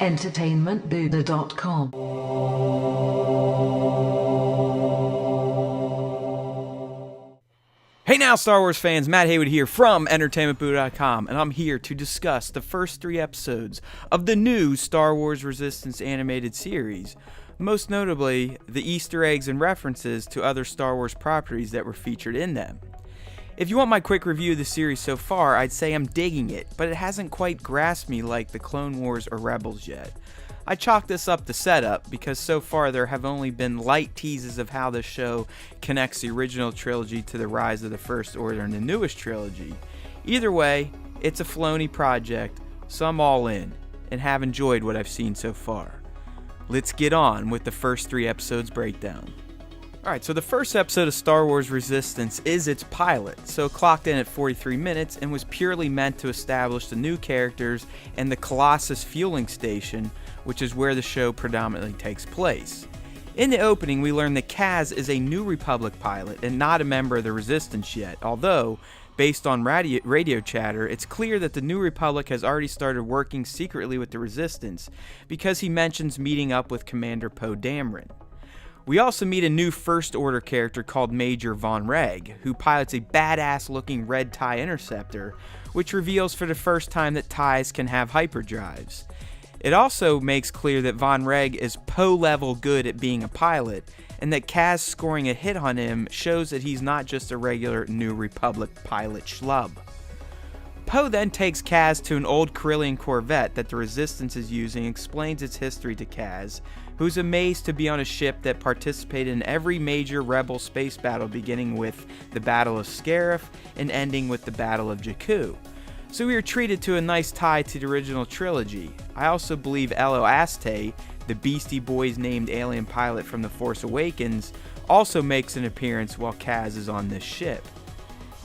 entertainmentbuddha.com. Hey now, Star Wars fans, Matt Haywood here from entertainmentbuddha.com, and I'm here to discuss the first 3 episodes of the new Star Wars Resistance animated series, most notably the Easter eggs and references to other Star Wars properties that were featured in them. If you want my quick review of the series so far, I'd say I'm digging it, but it hasn't quite grasped me like the Clone Wars or Rebels yet. I chalk this up to setup because so far there have only been light teases of how the show connects the original trilogy to the rise of the First Order in the newest trilogy. Either way, it's a Filoni project, so I'm all in, and have enjoyed what I've seen so far. Let's get on with the first 3 episodes breakdown. Alright, so the first episode of Star Wars Resistance is its pilot, so clocked in at 43 minutes and was purely meant to establish the new characters and the Colossus fueling station, which is where the show predominantly takes place. In the opening, we learn that Kaz is a New Republic pilot and not a member of the Resistance yet, although, based on radio chatter, it's clear that the New Republic has already started working secretly with the Resistance because he mentions meeting up with Commander Poe Dameron. We also meet a new First Order character called Major Von Reg, who pilots a badass-looking red TIE interceptor, which reveals for the first time that TIEs can have hyperdrives. It also makes clear that Von Reg is Poe-level good at being a pilot, and that Kaz scoring a hit on him shows that he's not just a regular New Republic pilot schlub. Poe then takes Kaz to an old Corellian Corvette that the Resistance is using and explains its history to Kaz, who's amazed to be on a ship that participated in every major Rebel space battle, beginning with the Battle of Scarif and ending with the Battle of Jakku. So we are treated to a nice tie to the original trilogy. I also believe Elo Aste, the Beastie Boys named alien pilot from The Force Awakens, also makes an appearance while Kaz is on this ship.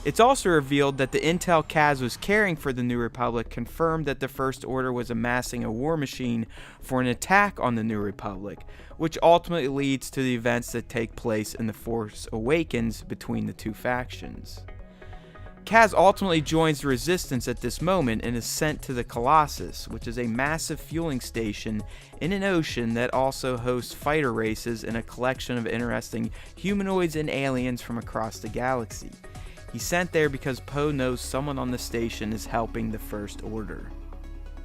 It's also revealed that the intel Kaz was carrying for the New Republic confirmed that the First Order was amassing a war machine for an attack on the New Republic, which ultimately leads to the events that take place in The Force Awakens between the two factions. Kaz ultimately joins the Resistance at this moment and is sent to the Colossus, which is a massive fueling station in an ocean that also hosts fighter races and a collection of interesting humanoids and aliens from across the galaxy. He's sent there because Poe knows someone on the station is helping the First Order.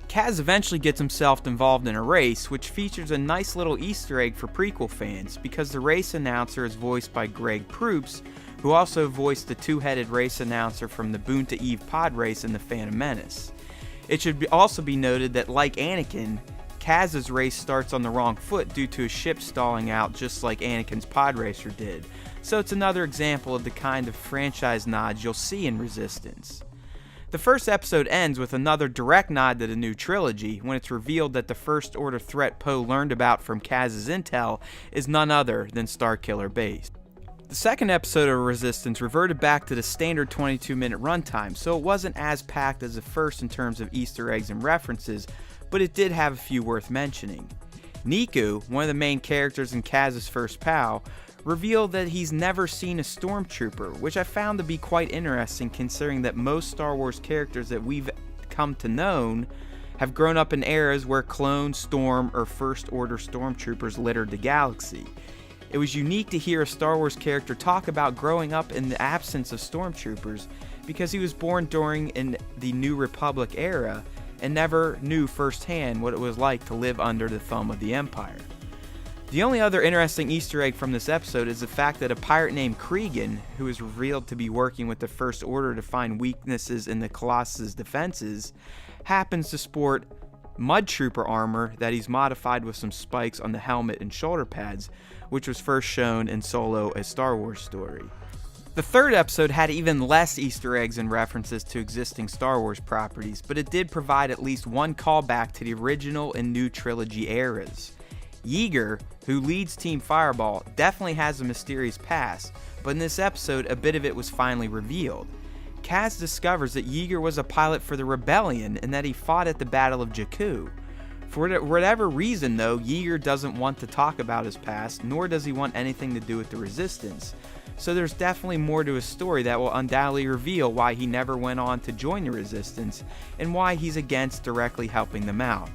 Kaz eventually gets himself involved in a race, which features a nice little Easter egg for prequel fans, because the race announcer is voiced by Greg Proops, who also voiced the two-headed race announcer from the Boonta Eve pod race in The Phantom Menace. It should also be noted that, like Anakin, Kaz's race starts on the wrong foot due to a ship stalling out just like Anakin's pod racer did, so it's another example of the kind of franchise nods you'll see in Resistance. The first episode ends with another direct nod to the new trilogy when it's revealed that the First Order threat Poe learned about from Kaz's intel is none other than Starkiller Base. The second episode of Resistance reverted back to the standard 22-minute runtime, so it wasn't as packed as the first in terms of Easter eggs and references, but it did have a few worth mentioning. Niku, one of the main characters in Kaz's first POW, revealed that he's never seen a stormtrooper, which I found to be quite interesting considering that most Star Wars characters that we've come to know have grown up in eras where clone, storm, or First Order stormtroopers littered the galaxy. It was unique to hear a Star Wars character talk about growing up in the absence of stormtroopers because he was born during the New Republic era and never knew firsthand what it was like to live under the thumb of the Empire. The only other interesting Easter egg from this episode is the fact that a pirate named Cregan, who is revealed to be working with the First Order to find weaknesses in the Colossus' defenses, happens to sport Mud Trooper armor that he's modified with some spikes on the helmet and shoulder pads, which was first shown in Solo: A Star Wars Story. The third episode had even less Easter eggs and references to existing Star Wars properties, but it did provide at least one callback to the original and new trilogy eras. Yeager, who leads Team Fireball, definitely has a mysterious past, but in this episode a bit of it was finally revealed. Kaz discovers that Yeager was a pilot for the Rebellion and that he fought at the Battle of Jakku. For whatever reason though, Yeager doesn't want to talk about his past, nor does he want anything to do with the Resistance. So there's definitely more to his story that will undoubtedly reveal why he never went on to join the Resistance, and why he's against directly helping them out.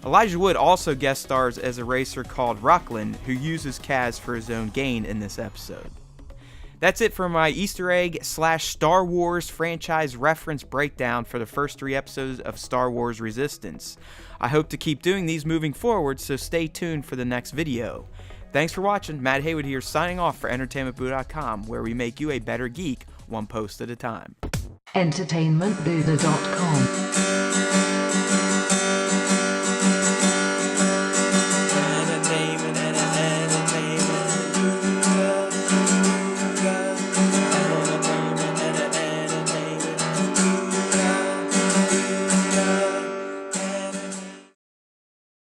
Elijah Wood also guest stars as a racer called Rockland, who uses Kaz for his own gain in this episode. That's it for my Easter egg / Star Wars franchise reference breakdown for the first 3 episodes of Star Wars Resistance. I hope to keep doing these moving forward, so stay tuned for the next video. Thanks for watching. Matt Haywood here, signing off for EntertainmentBuddha.com, where we make you a better geek, one post at a time. EntertainmentBuddha.com